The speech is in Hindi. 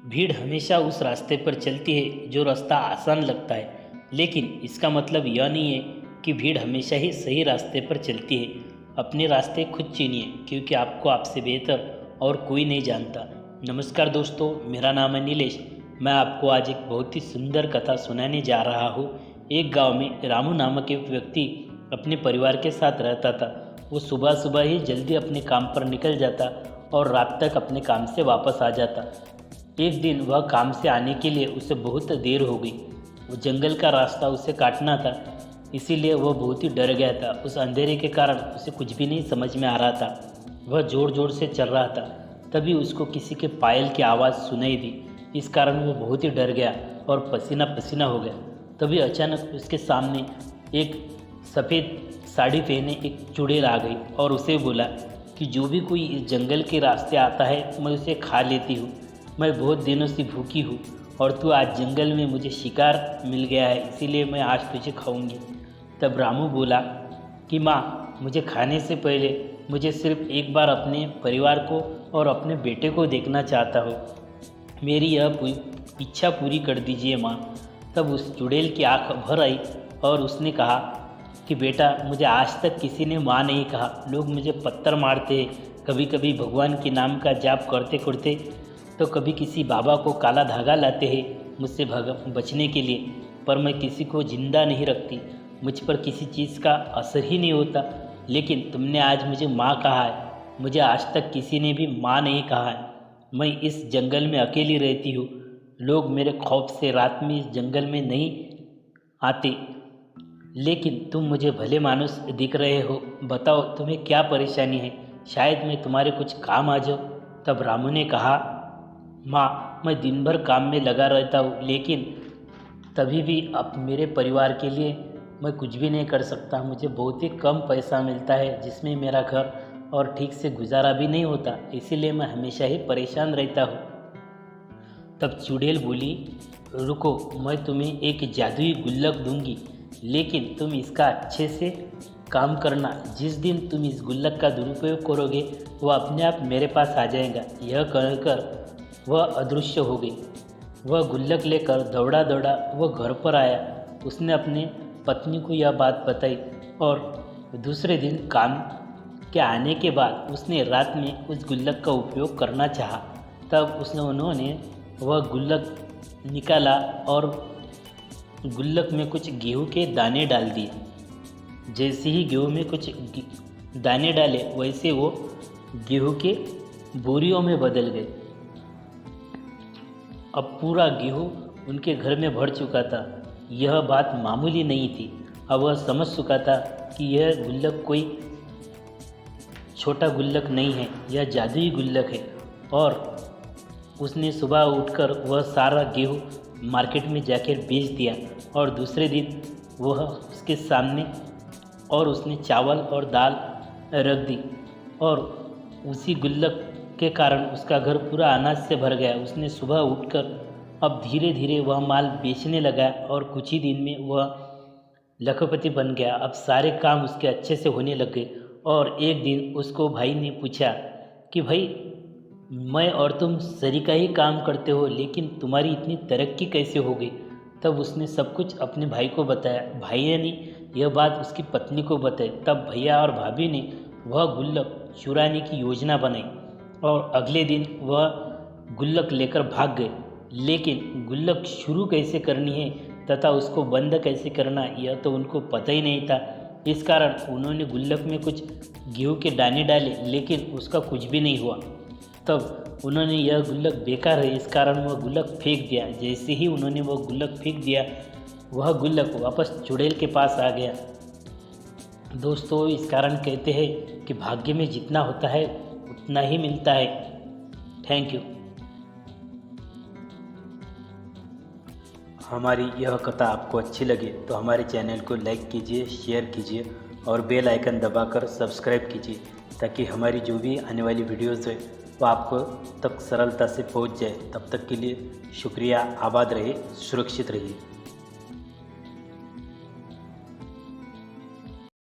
भीड़ हमेशा उस रास्ते पर चलती है जो रास्ता आसान लगता है, लेकिन इसका मतलब यह नहीं है कि भीड़ हमेशा ही सही रास्ते पर चलती है। अपने रास्ते खुद चुनिए, क्योंकि आपको आपसे बेहतर और कोई नहीं जानता। नमस्कार दोस्तों, मेरा नाम है नीलेश। मैं आपको आज एक बहुत ही सुंदर कथा सुनाने जा रहा हूँ। एक गांव में रामू नामक एक व्यक्ति अपने परिवार के साथ रहता था। वो सुबह सुबह ही जल्दी अपने काम पर निकल जाता और रात तक अपने काम से वापस आ जाता। एक दिन वह काम से आने के लिए उसे बहुत देर हो गई। वो जंगल का रास्ता उसे काटना था, इसीलिए वह बहुत ही डर गया था। उस अंधेरे के कारण उसे कुछ भी नहीं समझ में आ रहा था। वह ज़ोर ज़ोर से चल रहा था, तभी उसको किसी के पायल की आवाज़ सुनाई दी। इस कारण वो बहुत ही डर गया और पसीना पसीना हो गया। तभी अचानक उसके सामने एक सफ़ेद साड़ी पहने एक चुड़ैल आ गई और उसे बोला कि जो भी कोई इस जंगल के रास्ते आता है मैं उसे खा लेती हूँ। मैं बहुत दिनों से भूखी हूँ और तू आज जंगल में मुझे शिकार मिल गया है, इसीलिए मैं आज तुझे खाऊंगी। तब रामू बोला कि माँ, मुझे खाने से पहले मुझे सिर्फ एक बार अपने परिवार को और अपने बेटे को देखना चाहता हूँ। मेरी यह इच्छा पूरी कर दीजिए माँ। तब उस चुड़ैल की आँख भर आई और उसने कहा कि बेटा, मुझे आज तक किसी ने माँ नहीं कहा। लोग मुझे पत्थर मारते हैं, कभी कभी भगवान के नाम का जाप करते करते, तो कभी किसी बाबा को काला धागा लाते हैं मुझसे बचने के लिए, पर मैं किसी को जिंदा नहीं रखती। मुझ पर किसी चीज़ का असर ही नहीं होता। लेकिन तुमने आज मुझे माँ कहा है, मुझे आज तक किसी ने भी माँ नहीं कहा है। मैं इस जंगल में अकेली रहती हूँ। लोग मेरे खौफ से रात में इस जंगल में नहीं आते, लेकिन तुम मुझे भले मानुस दिख रहे हो। बताओ तुम्हें क्या परेशानी है, शायद मैं तुम्हारे कुछ काम आ जाऊँ। तब रामू ने कहा, माँ, मैं दिन भर काम में लगा रहता हूँ, लेकिन तभी भी अब मेरे परिवार के लिए मैं कुछ भी नहीं कर सकता। मुझे बहुत ही कम पैसा मिलता है, जिसमें मेरा घर और ठीक से गुजारा भी नहीं होता, इसीलिए मैं हमेशा ही परेशान रहता हूँ। तब चुड़ैल बोली, रुको, मैं तुम्हें एक जादुई गुल्लक दूंगी, लेकिन तुम इसका अच्छे से काम करना। जिस दिन तुम इस गुल्लक का दुरुपयोग करोगे, वह अपने आप मेरे पास आ जाएगा। यह कहकर वह अदृश्य हो गई। वह गुल्लक लेकर दौड़ा दौड़ा वह घर पर आया। उसने अपने पत्नी को यह बात बताई और दूसरे दिन काम के आने के बाद उसने रात में उस गुल्लक का उपयोग करना चाहा। तब उन्होंने वह गुल्लक निकाला और गुल्लक में कुछ गेहूं के दाने डाल दिए। जैसे ही गेहूं में कुछ दाने डाले, वैसे वो गेहूं के बोरियों में बदल गए। अब पूरा गेहूं उनके घर में भर चुका था। यह बात मामूली नहीं थी। अब वह समझ चुका था कि यह गुल्लक कोई छोटा गुल्लक नहीं है, यह जादुई गुल्लक है। और उसने सुबह उठकर वह सारा गेहूं मार्केट में जाकर बेच दिया और दूसरे दिन वह उसके सामने और उसने चावल और दाल रख दी और उसी गुल्लक के कारण उसका घर पूरा अनाज से भर गया। उसने सुबह उठकर अब धीरे धीरे वह माल बेचने लगा और कुछ ही दिन में वह लखपति बन गया। अब सारे काम उसके अच्छे से होने लग गए। और एक दिन उसको भाई ने पूछा कि भाई, मैं और तुम सरीका ही काम करते हो, लेकिन तुम्हारी इतनी तरक्की कैसे हो गई? तब उसने सब कुछ अपने भाई को बताया। भाई ने यह बात उसकी पत्नी को बताई। तब भैया और भाभी ने वह गुल्लक चुराने की योजना बनाई और अगले दिन वह गुल्लक लेकर भाग गए। लेकिन गुल्लक शुरू कैसे करनी है तथा उसको बंद कैसे करना, यह तो उनको पता ही नहीं था। इस कारण उन्होंने गुल्लक में कुछ गेहूं के दाने डाले, लेकिन उसका कुछ भी नहीं हुआ। तब उन्होंने यह गुल्लक बेकार है, इस कारण वह गुल्लक फेंक दिया। जैसे ही उन्होंने वह गुल्लक फेंक दिया, वह गुल्लक वापस चुड़ैल के पास आ गया। दोस्तों, इस कारण कहते हैं कि भाग्य में जितना होता है उतना ही मिलता है। Thank you. हमारी यह कथा आपको अच्छी लगे तो हमारे चैनल को लाइक कीजिए, शेयर कीजिए और बेल आइकन दबाकर सब्सक्राइब कीजिए, ताकि हमारी जो भी आने वाली वीडियोज़ है वो आपको तक सरलता से पहुंच जाए। तब तक के लिए शुक्रिया। आबाद रहिए, सुरक्षित रहिए।